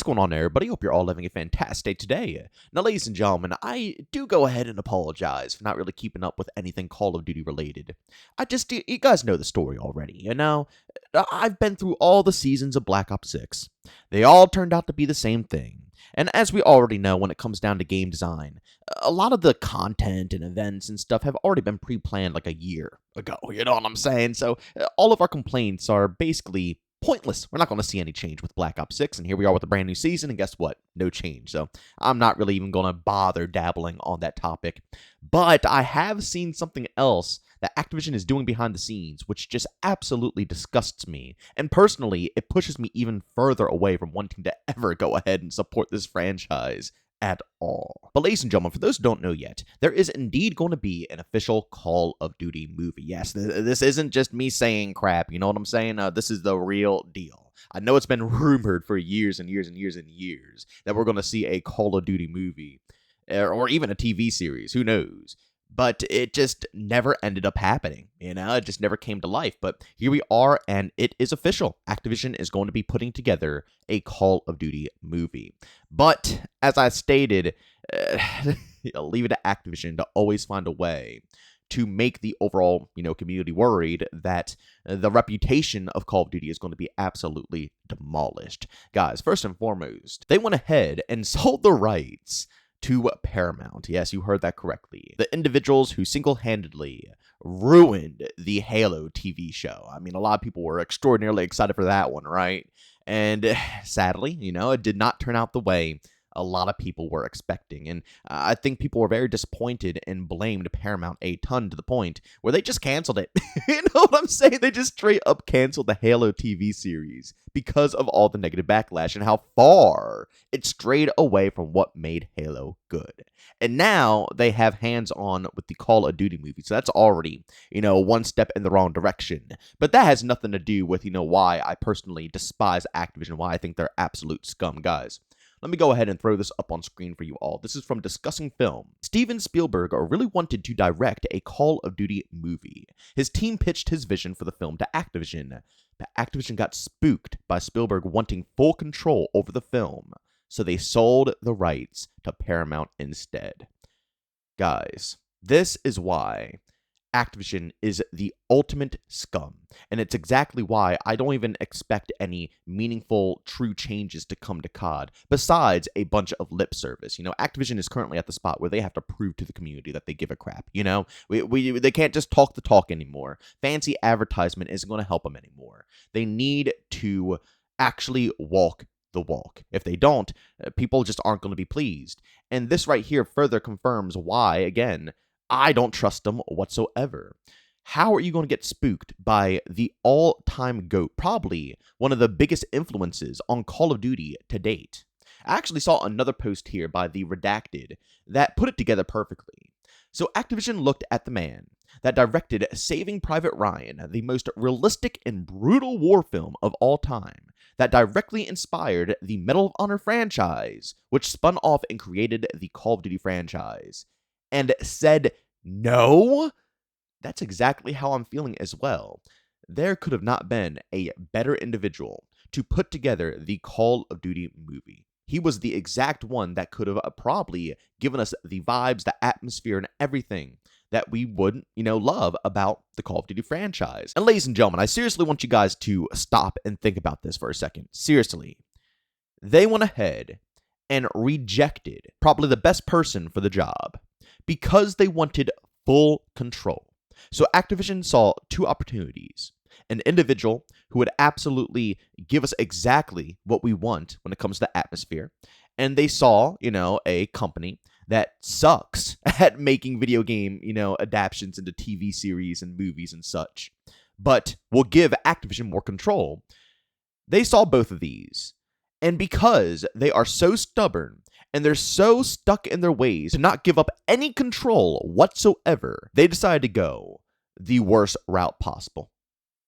going on, everybody? Hope you're all having a fantastic day today. Now, ladies and gentlemen, I do go ahead and apologize for not really keeping up with anything Call of Duty related. You guys know the story already, you know? I've been through all the seasons of Black Ops 6. They all turned out to be the same thing. And as we already know, when it comes down to game design, a lot of the content and events and stuff have already been pre-planned like a year ago, you know what I'm saying? So all of our complaints are basically pointless. We're not going to see any change with Black Ops 6, and here we are with a brand new season, and guess what? No change. So I'm not really even going to bother dabbling on that topic. But I have seen something else that Activision is doing behind the scenes, which just absolutely disgusts me. And personally, it pushes me even further away from wanting to ever go ahead and support this franchise at all. But ladies and gentlemen, for those who don't know yet, there is indeed going to be an official Call of Duty movie. Yes, this isn't just me saying crap, you know what I'm saying? This is the real deal. I know it's been rumored for years and years and years and years that we're going to see a Call of Duty movie, or even a TV series, who knows? But it just never ended up happening, you know? It just never came to life. But here we are, and it is official. Activision is going to be putting together a Call of Duty movie. But, as I stated, I'll leave it to Activision to always find a way to make the overall, community worried that the reputation of Call of Duty is going to be absolutely demolished. Guys, first and foremost, they went ahead and sold the rights to Paramount. Yes, you heard that correctly. The individuals who single-handedly ruined the Halo TV show. I mean, a lot of people were extraordinarily excited for that one, right? And sadly, it did not turn out the way a lot of people were expecting. And I think people were very disappointed and blamed Paramount a ton, to the point where they just canceled it. You know what I'm saying? They just straight up canceled the Halo TV series because of all the negative backlash and how far it strayed away from what made Halo good. And now they have hands-on with the Call of Duty movie. So that's already, one step in the wrong direction. But that has nothing to do with, why I personally despise Activision, why I think they're absolute scum, guys. Let me go ahead and throw this up on screen for you all. This is from Discussing Film. Steven Spielberg really wanted to direct a Call of Duty movie. His team pitched his vision for the film to Activision, but Activision got spooked by Spielberg wanting full control over the film, so they sold the rights to Paramount instead. Guys, this is why Activision is the ultimate scum, and it's exactly why I don't even expect any meaningful, true changes to come to COD, besides a bunch of lip service. Activision is currently at the spot where they have to prove to the community that they give a crap, They can't just talk the talk anymore. Fancy advertisement isn't going to help them anymore. They need to actually walk the walk. If they don't, people just aren't going to be pleased. And this right here further confirms why, again, I don't trust them whatsoever. How are you going to get spooked by the all-time GOAT, probably one of the biggest influences on Call of Duty to date? I actually saw another post here by the Redacted that put it together perfectly. So Activision looked at the man that directed Saving Private Ryan, the most realistic and brutal war film of all time, that directly inspired the Medal of Honor franchise, which spun off and created the Call of Duty franchise, and said no? That's exactly how I'm feeling as well. There could have not been a better individual to put together the Call of Duty movie. He was the exact one that could have probably given us the vibes, the atmosphere, and everything that we would, love about the Call of Duty franchise. And ladies and gentlemen, I seriously want you guys to stop and think about this for a second. Seriously. They went ahead and rejected probably the best person for the job, because they wanted full control. So Activision saw two opportunities. An individual who would absolutely give us exactly what we want when it comes to atmosphere. And they saw, a company that sucks at making video game, adaptations into TV series and movies and such, but will give Activision more control. They saw both of these. And because they are so stubborn and they're so stuck in their ways to not give up any control whatsoever, they decided to go the worst route possible.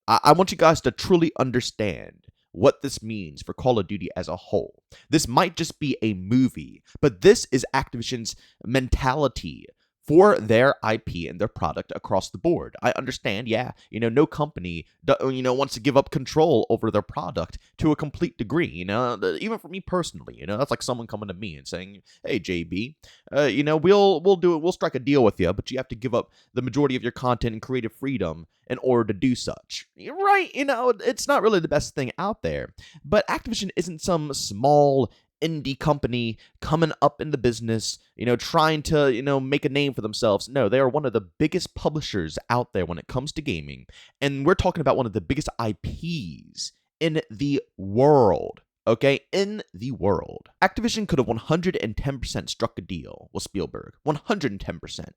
I want you guys to truly understand what this means for Call of Duty as a whole. This might just be a movie, but this is Activision's mentality for their IP and their product across the board. I understand, yeah, no company, wants to give up control over their product to a complete degree. Even for me personally, that's like someone coming to me and saying, "Hey, JB, we'll do it. We'll strike a deal with you, but you have to give up the majority of your content and creative freedom in order to do such." You're right. It's not really the best thing out there. But Activision isn't some small indie company coming up in the business, trying to, make a name for themselves. No, they are one of the biggest publishers out there when it comes to gaming. And we're talking about one of the biggest IPs in the world. Okay, in the world. Activision could have 110% struck a deal with Spielberg. 110%.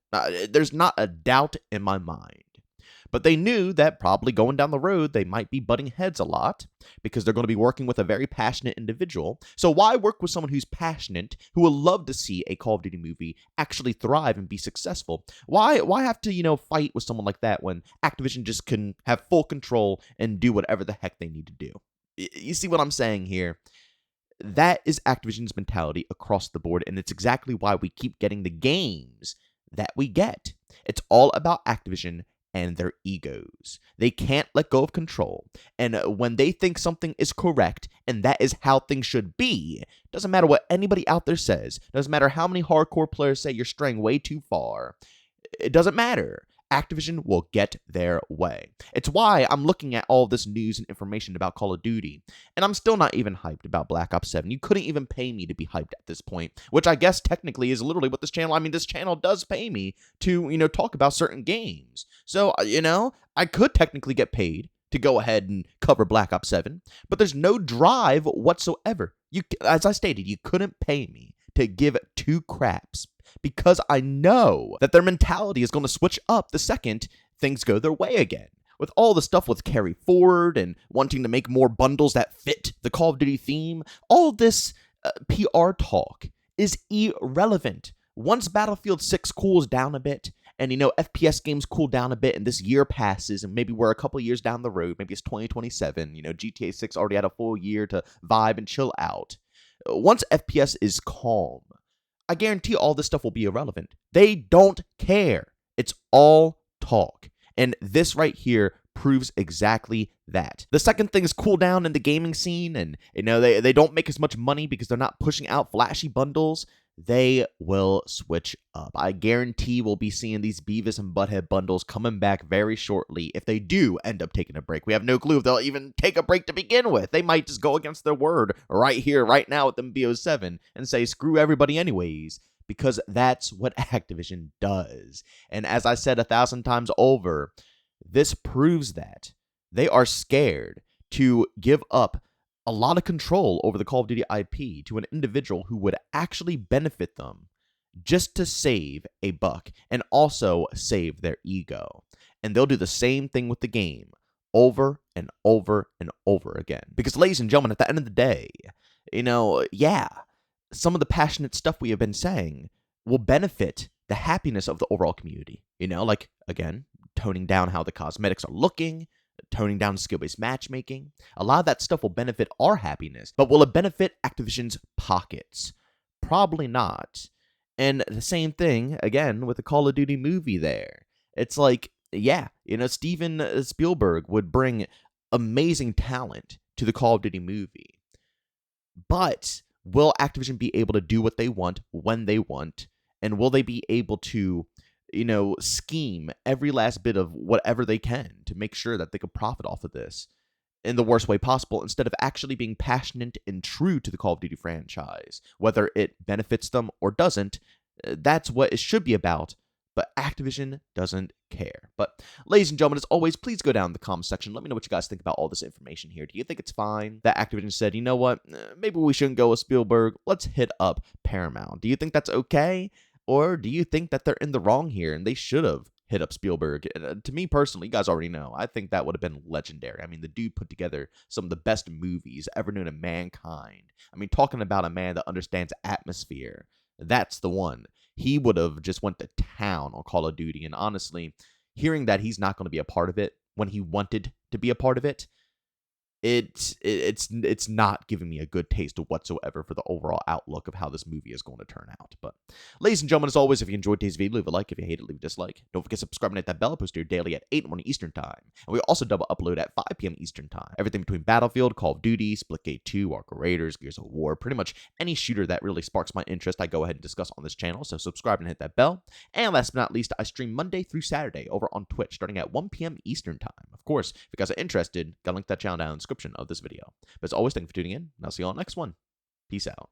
There's not a doubt in my mind. But they knew that probably going down the road, they might be butting heads a lot because they're going to be working with a very passionate individual. So why work with someone who's passionate, who will love to see a Call of Duty movie actually thrive and be successful? Why have to, fight with someone like that when Activision just can have full control and do whatever the heck they need to do? You see what I'm saying here? That is Activision's mentality across the board, and it's exactly why we keep getting the games that we get. It's all about Activision and their egos. They can't let go of control. And when they think something is correct and that is how things should be, doesn't matter what anybody out there says, doesn't matter how many hardcore players say you're straying way too far, it doesn't matter. Activision will get their way. It's why I'm looking at all this news and information about Call of Duty, and I'm still not even hyped about Black Ops 7. You couldn't even pay me to be hyped at this point, which I guess technically is literally what this channel, this channel does pay me to, talk about certain games. So, I could technically get paid to go ahead and cover Black Ops 7, but there's no drive whatsoever. As I stated, you couldn't pay me to give two craps, because I know that their mentality is going to switch up the second things go their way again. With all the stuff with carry forward and wanting to make more bundles that fit the Call of Duty theme, all this PR talk is irrelevant. Once Battlefield 6 cools down a bit, and FPS games cool down a bit, and this year passes, and maybe we're a couple years down the road, maybe it's 2027, GTA 6 already had a full year to vibe and chill out. Once FPS is calm, I guarantee all this stuff will be irrelevant. They don't care. It's all talk. And this right here proves exactly that. The second thing is cool down in the gaming scene, and they don't make as much money because they're not pushing out flashy bundles. They will switch up. I guarantee we'll be seeing these Beavis and Butthead bundles coming back very shortly if they do end up taking a break. We have no clue if they'll even take a break to begin with. They might just go against their word right here, right now with them BO7 and say, screw everybody anyways, because that's what Activision does. And as I said 1,000 times over, this proves that they are scared to give up a lot of control over the Call of Duty IP to an individual who would actually benefit them just to save a buck and also save their ego. And they'll do the same thing with the game over and over and over again. Because, ladies and gentlemen, at the end of the day, some of the passionate stuff we have been saying will benefit the happiness of the overall community. Like, again, toning down how the cosmetics are looking, toning down skill-based matchmaking. A lot of that stuff will benefit our happiness, but will it benefit Activision's pockets? Probably not. And the same thing, again, with the Call of Duty movie there. It's like, Steven Spielberg would bring amazing talent to the Call of Duty movie. But will Activision be able to do what they want when they want? And will they be able to scheme every last bit of whatever they can to make sure that they could profit off of this in the worst way possible, instead of actually being passionate and true to the Call of Duty franchise? Whether it benefits them or doesn't, that's what it should be about, but Activision doesn't care. But ladies and gentlemen, as always, please go down in the comment section. Let me know what you guys think about all this information here. Do you think it's fine that Activision said, you know what, maybe we shouldn't go with Spielberg, let's hit up Paramount? Do you think that's okay? Or do you think that they're in the wrong here and they should have hit up Spielberg? To me personally, you guys already know, I think that would have been legendary. The dude put together some of the best movies ever known to mankind. Talking about a man that understands atmosphere, that's the one. He would have just went to town on Call of Duty. And honestly, hearing that he's not going to be a part of it when he wanted to be a part of it, it's not giving me a good taste whatsoever for the overall outlook of how this movie is going to turn out. But ladies and gentlemen, as always, if you enjoyed today's video, leave a like. If you hate it, leave a dislike. Don't forget to subscribe and hit that bell. I post here daily at 8 in the morning Eastern Time. And we also double upload at 5 p.m. Eastern Time. Everything between Battlefield, Call of Duty, Splitgate 2, Arc Raiders, Gears of War, pretty much any shooter that really sparks my interest, I go ahead and discuss on this channel. So subscribe and hit that bell. And last but not least, I stream Monday through Saturday over on Twitch starting at 1 p.m. Eastern Time. Of course, if you guys are interested, got a link to that channel down in the description of this video. But as always, thank you for tuning in, and I'll see you all next one. Peace out.